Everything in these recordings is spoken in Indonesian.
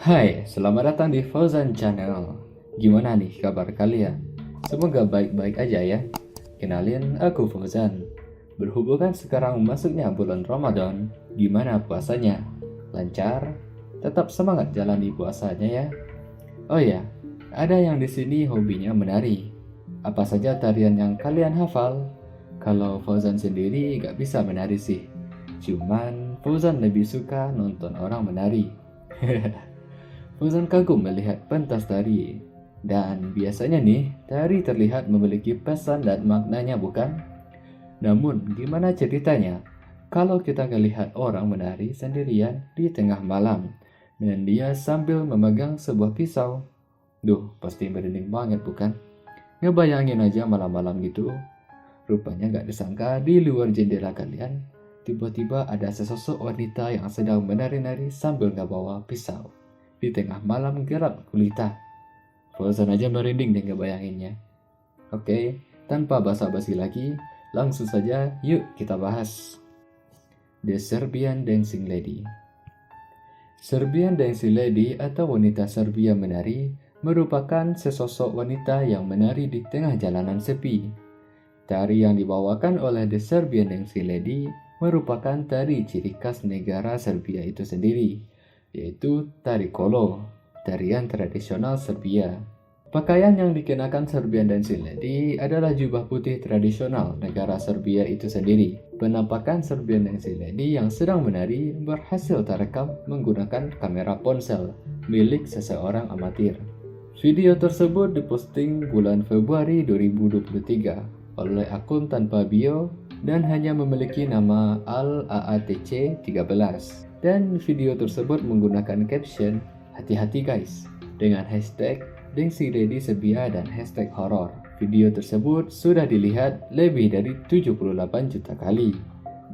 Hai, selamat datang di Fauzan Channel. Gimana nih kabar kalian? Semoga baik-baik aja ya. Kenalin, aku Fauzan. Berhubungan sekarang masuknya bulan Ramadan, gimana puasanya? Lancar? Tetap semangat jalani puasanya ya. Oh ya, ada yang di sini hobinya menari. Apa saja tarian yang kalian hafal? Kalau Fauzan sendiri gak bisa menari sih. Cuman Fauzan lebih suka nonton orang menari. Fauzan kagum melihat pentas tari. Dan biasanya nih, tari terlihat memiliki pesan dan maknanya bukan? Namun, gimana ceritanya? Kalau kita ngelihat orang menari sendirian di tengah malam, dan dia sambil memegang sebuah pisau. Duh, pasti merinding banget bukan? Ngebayangin aja malam-malam gitu. Rupanya gak disangka di luar jendela kalian, tiba-tiba ada sesosok wanita yang sedang menari-nari sambil ngebawa pisau di tengah malam gelap gulita. Fauzan aja merinding deh ngebayanginnya. Oke, tanpa basa-basi lagi, langsung saja yuk kita bahas. The Serbian Dancing Lady. Serbian Dancing Lady atau wanita Serbia menari merupakan sesosok wanita yang menari di tengah jalanan sepi. Tari yang dibawakan oleh The Serbian Dancing Lady merupakan tari ciri khas negara Serbia itu sendiri, yaitu tari kolo, tarian tradisional Serbia. Pakaian yang dikenakan Serbian Dancing Lady adalah jubah putih tradisional negara Serbia itu sendiri. Penampakan Serbian Dancing Lady yang sedang menari berhasil terekam menggunakan kamera ponsel milik seseorang amatir. Video tersebut diposting bulan Februari 2023 oleh akun tanpa bio dan hanya memiliki nama Al-AATC 13. Dan video tersebut menggunakan caption "Hati-hati guys" dengan hashtag Dancing Lady Serbia dan hashtag horror. Video tersebut sudah dilihat lebih dari 78 juta kali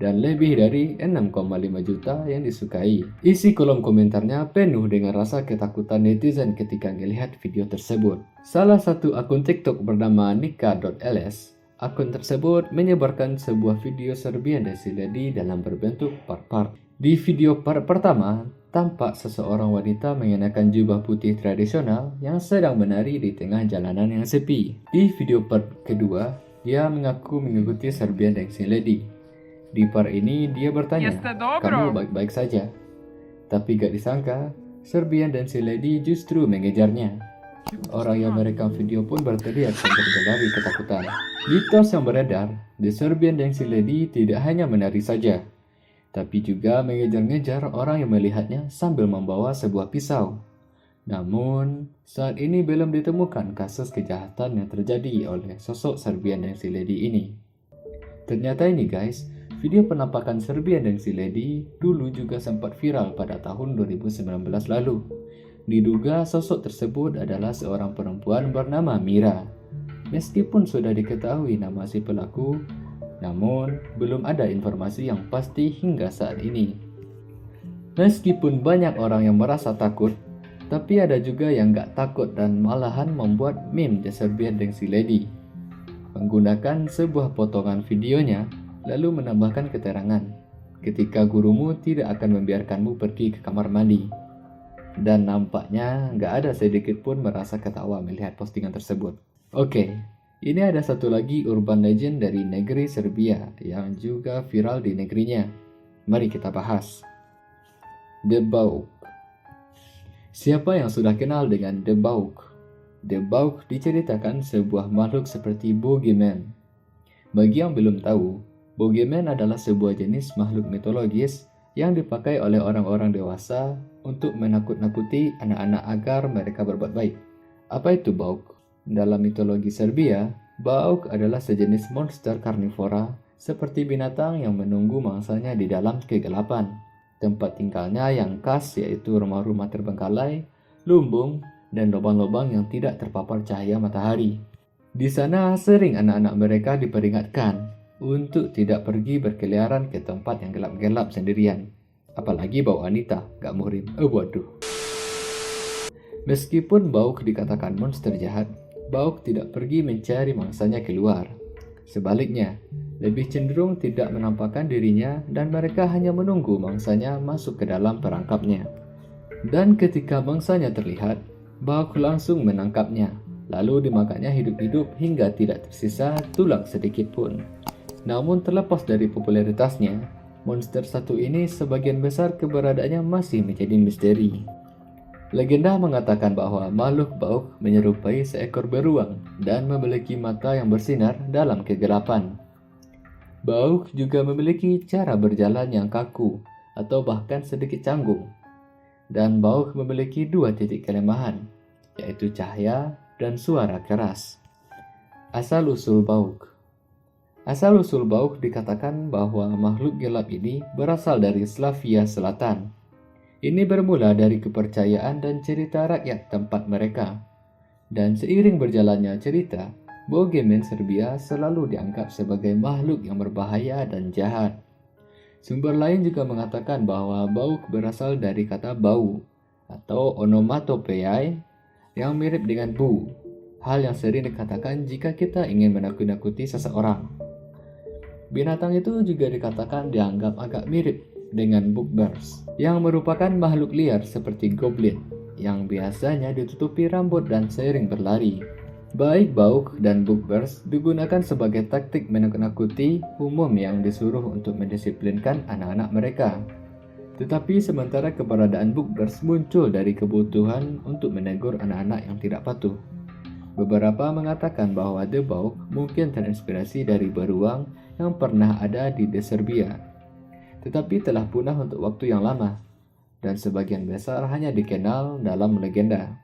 dan lebih dari 6,5 juta yang disukai. Isi kolom komentarnya penuh dengan rasa ketakutan netizen ketika melihat video tersebut. Salah satu akun TikTok bernama Nika.ls, akun tersebut menyebarkan sebuah video Serbian Dancing Lady dalam berbentuk part-part. Di video part pertama, tampak seseorang wanita mengenakan jubah putih tradisional yang sedang menari di tengah jalanan yang sepi. Di video part kedua, dia mengaku mengikuti Serbian Dancing Lady. Di part ini, dia bertanya, "Kamu baik-baik saja?" Tapi gak disangka, Serbian Dancing Lady justru mengejarnya. Orang yang merekam video pun berteriak sambil berlari ketakutan. Mitos yang beredar, The Serbian Dancing Lady tidak hanya menari saja, tapi juga mengejar-ngejar orang yang melihatnya sambil membawa sebuah pisau. Namun, saat ini belum ditemukan kasus kejahatan yang terjadi oleh sosok Serbian Dancing Lady ini. Ternyata ini guys, video penampakan Serbian Dancing Lady dulu juga sempat viral pada tahun 2019 lalu. Diduga sosok tersebut adalah seorang perempuan bernama Mira. Meskipun sudah diketahui nama si pelaku, namun belum ada informasi yang pasti hingga saat ini. Meskipun banyak orang yang merasa takut, tapi ada juga yang gak takut dan malahan membuat meme The Serbian Dancing Lady, menggunakan sebuah potongan videonya lalu menambahkan keterangan, "Ketika gurumu tidak akan membiarkanmu pergi ke kamar mandi." Dan nampaknya gak ada sedikit pun merasa ketawa melihat postingan tersebut. Oke, ini ada satu lagi urban legend dari negeri Serbia yang juga viral di negerinya. Mari kita bahas. The Bauk. Siapa yang sudah kenal dengan The Bauk? The Bauk diceritakan sebuah makhluk seperti bogeyman. Bagi yang belum tahu, bogeyman adalah sebuah jenis makhluk mitologis yang dipakai oleh orang-orang dewasa untuk menakut-nakuti anak-anak agar mereka berbuat baik. Apa itu Bauk? Dalam mitologi Serbia, Bauk adalah sejenis monster karnivora seperti binatang yang menunggu mangsanya di dalam kegelapan. Tempat tinggalnya yang khas yaitu rumah-rumah terbengkalai, lumbung, dan lubang-lubang yang tidak terpapar cahaya matahari. Di sana sering anak-anak mereka diperingatkan untuk tidak pergi berkeliaran ke tempat yang gelap-gelap sendirian. Apalagi bawa wanita, gak muhrim. Waduh. Meskipun Bauk dikatakan monster jahat, Bauk tidak pergi mencari mangsanya keluar. Sebaliknya, lebih cenderung tidak menampakkan dirinya dan mereka hanya menunggu mangsanya masuk ke dalam perangkapnya. Dan ketika mangsanya terlihat, Bauk langsung menangkapnya, lalu dimakannya hidup-hidup hingga tidak tersisa tulang sedikit pun. Namun terlepas dari popularitasnya, monster satu ini sebagian besar keberadaannya masih menjadi misteri. Legenda mengatakan bahwa makhluk Bauk menyerupai seekor beruang dan memiliki mata yang bersinar dalam kegelapan. Bauk juga memiliki cara berjalan yang kaku atau bahkan sedikit canggung. Dan Bauk memiliki dua titik kelemahan, yaitu cahaya dan suara keras. Asal-usul Bauk. Asal-usul Bauk dikatakan bahwa makhluk gelap ini berasal dari Slavia Selatan. Ini bermula dari kepercayaan dan cerita rakyat tempat mereka. Dan seiring berjalannya cerita, Boogeyman Serbia selalu dianggap sebagai makhluk yang berbahaya dan jahat. Sumber lain juga mengatakan bahwa Bauk berasal dari kata bau atau onomatopoeiae yang mirip dengan bu, hal yang sering dikatakan jika kita ingin menakut-nakuti seseorang. Binatang itu juga dikatakan dianggap agak mirip dengan bugbears, yang merupakan makhluk liar seperti goblin, yang biasanya ditutupi rambut dan sering berlari. Baik Bauk dan bugbears digunakan sebagai taktik menakut-nakuti umum yang disuruh untuk mendisiplinkan anak-anak mereka. Tetapi sementara keberadaan bugbears muncul dari kebutuhan untuk menegur anak-anak yang tidak patuh. Beberapa mengatakan bahwa The Bauk mungkin terinspirasi dari beruang yang pernah ada di Serbia, tetapi telah punah untuk waktu yang lama, dan sebagian besar hanya dikenal dalam legenda.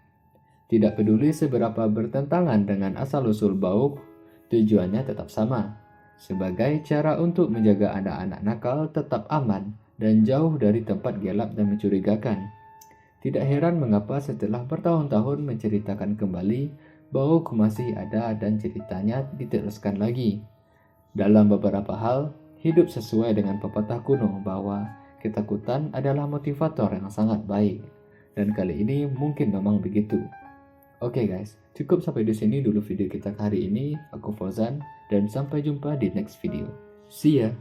Tidak peduli seberapa bertentangan dengan asal-usul Bauk, tujuannya tetap sama, sebagai cara untuk menjaga anak-anak nakal tetap aman dan jauh dari tempat gelap dan mencurigakan. Tidak heran mengapa setelah bertahun-tahun menceritakan kembali, Bauk masih ada dan ceritanya diteruskan lagi. Dalam beberapa hal, hidup sesuai dengan pepatah kuno bahwa ketakutan adalah motivator yang sangat baik. Dan kali ini mungkin memang begitu. Oke guys, cukup sampai di sini dulu video kita hari ini. Aku Fauzan dan sampai jumpa di next video. See ya.